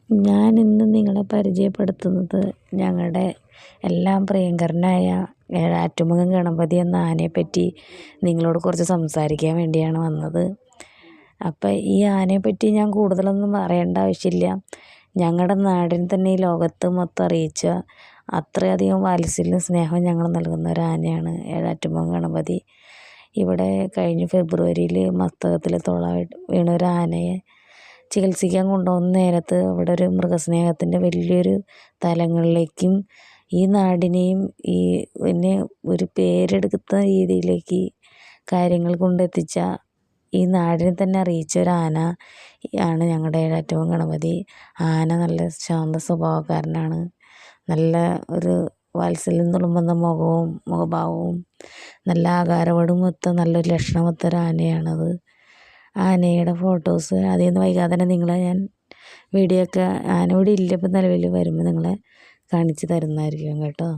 ഞാനിന്ന് നിങ്ങളെ പരിചയപ്പെടുത്തുന്നത് ഞങ്ങളുടെ എല്ലാം പ്രിയങ്കരനായ ഏഴാറ്റുമുഖം ഗണപതി എന്ന ആനയെപ്പറ്റി നിങ്ങളോട് കുറച്ച് സംസാരിക്കാൻ വേണ്ടിയാണ് വന്നത്. അപ്പം ഈ ആനയെപ്പറ്റി ഞാൻ കൂടുതലൊന്നും പറയേണ്ട ആവശ്യമില്ല. ഞങ്ങളുടെ നാടിന് തന്നെ ഈ ലോകത്ത് മൊത്തം അറിയിച്ച അത്രയധികം വാത്സല്യം സ്നേഹം ഞങ്ങൾ നൽകുന്ന ഒരു ആനയാണ് ഏഴാറ്റുമുഖം ഗണപതി. ഇവിടെ കഴിഞ്ഞ ഫെബ്രുവരിയിൽ മസ്തകത്തിൽ തുള വീണ ഒരു ആനയെ ചികിത്സിക്കാൻ കൊണ്ടുപോകുന്ന നേരത്ത് അവിടെ ഒരു മൃഗസ്നേഹത്തിൻ്റെ വലിയൊരു തലങ്ങളിലേക്കും ഈ നാടിനെയും പിന്നെ ഒരു പേരെടുക്കുന്ന രീതിയിലേക്ക് കാര്യങ്ങൾ കൊണ്ടെത്തിച്ച ഈ നാടിനെ തന്നെ അറിയിച്ച ഒരു ആന ആണ് ഞങ്ങളുടെ ഏഴാറ്റുമുഖം ഗണപതി. ആന നല്ല ശാന്ത സ്വഭാവക്കാരനാണ്. നല്ല ഒരു വാത്സല്യം തുളുമ്പുന്ന മുഖഭാവവും നല്ല ആകാരവോടുമൊത്ത നല്ലൊരു ലക്ഷണമൊത്ത ഒരു ആനയാണത്. ആനയുടെ ഫോട്ടോസ് അതിൽ വൈകാതെ തന്നെ നിങ്ങളെ ഞാൻ വീഡിയോ ഒക്കെ ആന ഇവിടെ ഇല്ല ഇപ്പം നിലവിൽ വരുമ്പോൾ നിങ്ങളെ കാണിച്ച് തരുന്നതായിരിക്കും കേട്ടോ.